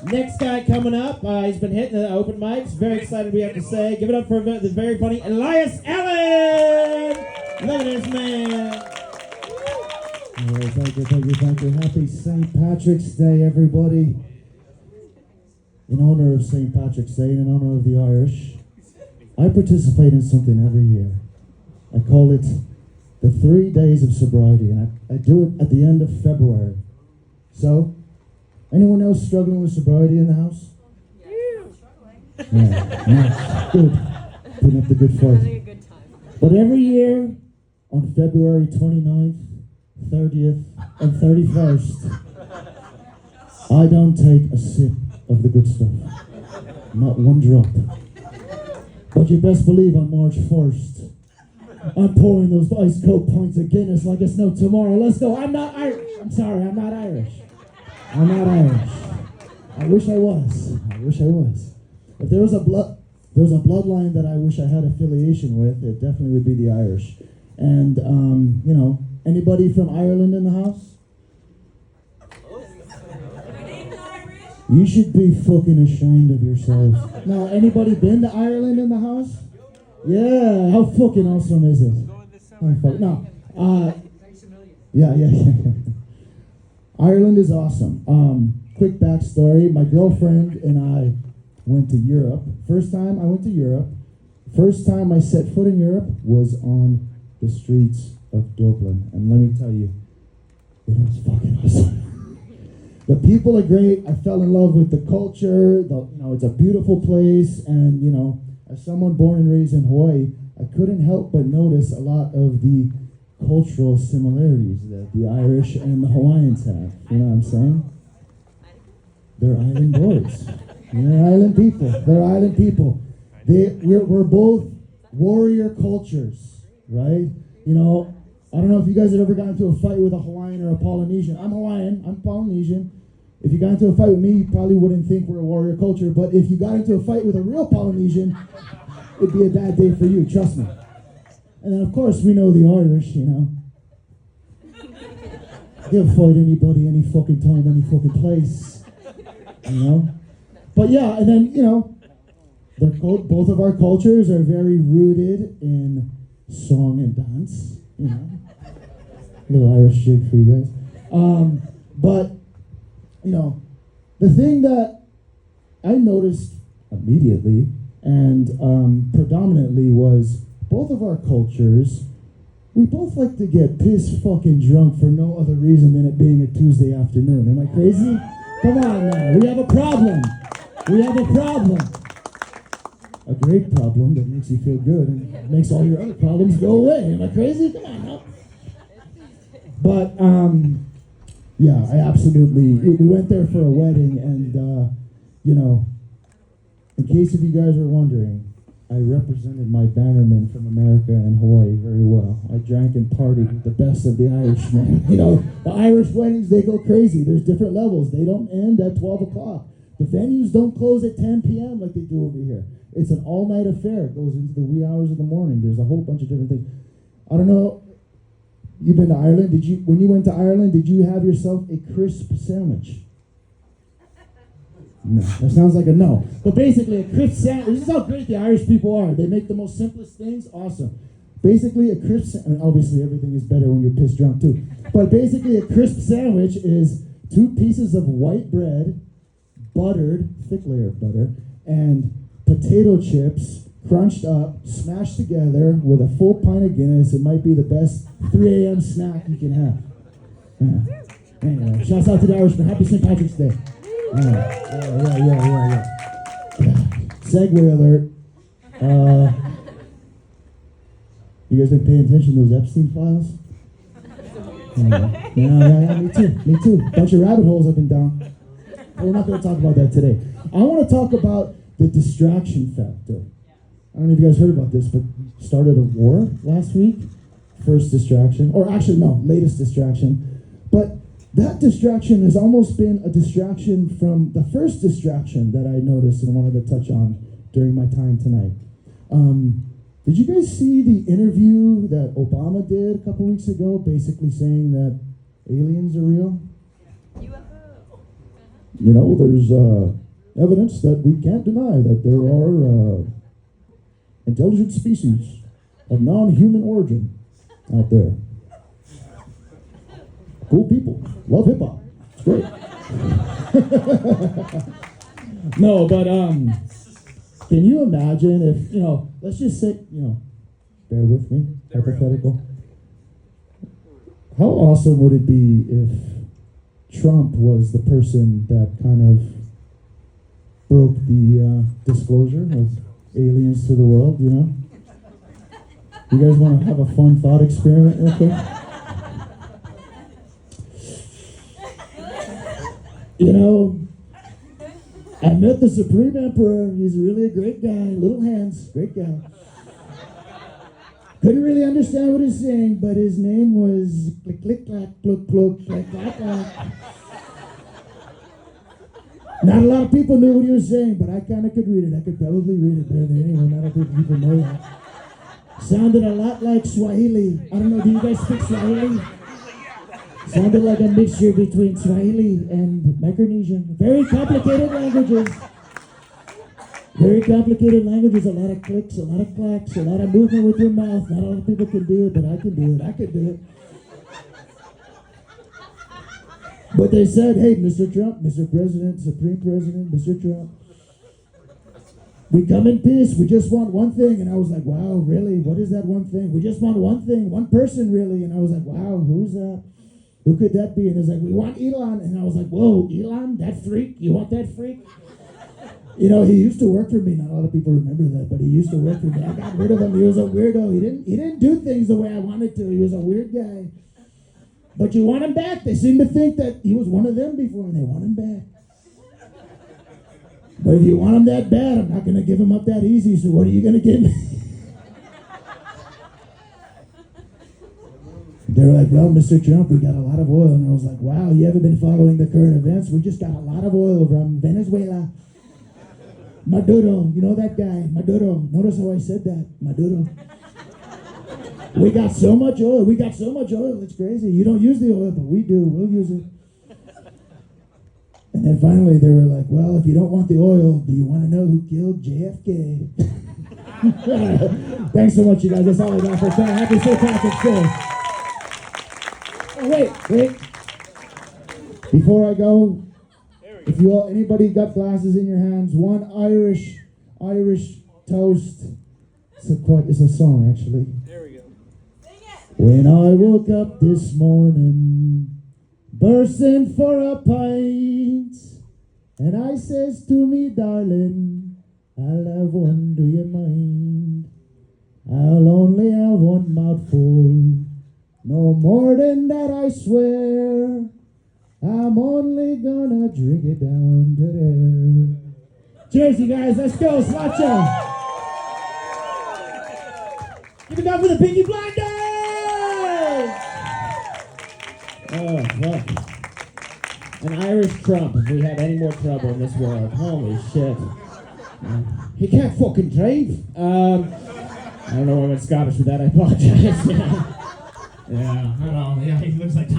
Next guy coming up, he's been hitting the open mics. Very excited, we have to say. Give it up for the very funny Elias Allen! Look at this man. Thank you. Happy St. Patrick's Day, everybody. In honor of St. Patrick's Day, in honor of the Irish, I participate in something every year. I call it the 3 days of sobriety, and I do it at the end of February. So, anyone else struggling with sobriety in the house? Yeah, nice. Good. Putting up the good fight. Having a good time. But every year, on February 29th, 30th, and 31st, I don't take a sip of the good stuff. Not one drop. But you best believe on March 1st, I'm pouring those ice cold pints of Guinness like it's no tomorrow. Let's go. I'm not Irish. I'm sorry, I'm not Irish. I'm not Irish. I wish I was. If there was a bloodline that I wish I had affiliation with, it definitely would be the Irish. And anybody from Ireland in the house? You should be fucking ashamed of yourselves. Now, anybody been to Ireland in the house? Yeah, how fucking awesome is it? Yeah. Ireland is awesome. Quick backstory, my girlfriend and I went to Europe. First time I set foot in Europe was on the streets of Dublin. And let me tell you, it was fucking awesome. The people are great. I fell in love with the culture. It's a beautiful place. And, as someone born and raised in Hawaii, I couldn't help but notice a lot of the cultural similarities that the Irish and the Hawaiians have. You know what I'm saying? They're island boys. They're island people. We're both warrior cultures, right? I don't know if you guys have ever gotten into a fight with a Hawaiian or a Polynesian. I'm Hawaiian, I'm Polynesian. If you got into a fight with me, you probably wouldn't think we're a warrior culture, but if you got into a fight with a real Polynesian, it'd be a bad day for you, trust me. And then of course we know the Irish, They'll fight anybody, any fucking time, any fucking place, But yeah, and then, both of our cultures are very rooted in song and dance, Little Irish jig for you guys. But, the thing that I noticed immediately and predominantly was both of our cultures, we both like to get piss fucking drunk for no other reason than it being a Tuesday afternoon. Am I crazy? Come on now, we have a problem. A great problem that makes you feel good and makes all your other problems go away. Am I crazy? Come on now. But, yeah, I absolutely, we went there for a wedding and, in case if you guys were wondering, I represented my bannermen from America and Hawaii very well. I drank and partied with the best of the Irishmen. The Irish weddings, they go crazy. There's different levels. They don't end at 12 o'clock. The venues don't close at 10 p.m. like they do over here. It's an all-night affair. It goes into the wee hours of the morning. There's a whole bunch of different things. I don't know. You've been to Ireland. When you went to Ireland, did you have yourself a crisp sandwich? No. That sounds like a no. But basically, a crisp sandwich. This is how great the Irish people are. They make the most simplest things awesome. Basically, a crisp sandwich, obviously everything is better when you're pissed drunk too. But basically, a crisp sandwich is 2 pieces of white bread, buttered, thick layer of butter, and potato chips, crunched up, smashed together with a full pint of Guinness. It might be the best 3 a.m. snack you can have. Yeah. Anyway, shouts out to the Irishman. Happy St. Patrick's Day. Yeah. Segway alert. You guys been paying attention to those Epstein files? Yeah, me too. Bunch of rabbit holes I've been down. But we're not going to talk about that today. I want to talk about the distraction factor. I don't know if you guys heard about this, but started a war last week. First distraction, or actually no, latest distraction. But that distraction has almost been a distraction from the first distraction that I noticed and wanted to touch on during my time tonight. Did you guys see the interview that Obama did a couple weeks ago, basically saying that aliens are real? you know, there's evidence that we can't deny that there are intelligent species of non-human origin out there. Cool people. Love hip-hop. It's great. No, but can you imagine if, you know, let's just say, you know, bear with me, hypothetical. How awesome would it be if Trump was the person that kind of broke the disclosure of aliens to the world, you know? You guys want to have a fun thought experiment real quick? You know, I met the Supreme Emperor. He's really a great guy. Little hands, great guy. Couldn't really understand what he's saying, but his name was click, click, clack, pluk, pluk, click, clack, clack. Not a lot of people knew what he was saying, but I kind of could read it. I could probably read it better than anyone. Not a lot of people know that. Sounded a lot like Swahili. I don't know, do you guys speak Swahili? Sounded like a mixture between Swahili and Micronesian. Very complicated languages. Very complicated languages. A lot of clicks, a lot of clacks, a lot of movement with your mouth. Not a lot of people can do it, but I can do it. I can do it. But they said, hey, Mr. Trump, Mr. President, Supreme President, Mr. Trump, we come in peace. We just want one thing. And I was like, wow, really? What is that one thing? We just want one thing, one person, really. And I was like, wow, who's that? Who could that be? And it's like, we want Elon. And I was like, whoa, Elon, that freak? You want that freak? You know, he used to work for me. Not a lot of people remember that, but he used to work for me. I got rid of him. He was a weirdo. He didn't do things the way I wanted to. He was a weird guy. But you want him back. They seem to think that he was one of them before, and they want him back. But if you want him that bad, I'm not going to give him up that easy, so what are you going to give me? They were like, well, Mr. Trump, we got a lot of oil. And I was like, wow, you haven't been following the current events? We just got a lot of oil from Venezuela. Maduro, you know that guy, Maduro. Notice how I said that, Maduro. We got so much oil. We got so much oil. It's crazy. You don't use the oil, but we do. We'll use it. And then finally they were like, well, if you don't want the oil, do you want to know who killed JFK? Thanks so much, you guys. That's all I got for today. Happy St. Patrick's Day. Oh, wait. Before I go, if you all, anybody got glasses in your hands, one Irish toast. It's a song, actually. There we go. When I woke up this morning, bursting for a pint, and I says to me, darling, I'll have one, do you mind? I'll only have one mouthful, no more than that, I swear. I'm only gonna drink it down to there. Cheers, you guys. Let's go. Slacha. Give it up for the Pinky Blinders! Oh, fuck. An Irish Trump, if we had any more trouble in this world. Holy shit. He can't fucking drive. I don't know why I went Scottish with that. I apologize. Yeah, I don't know. Yeah, he looks like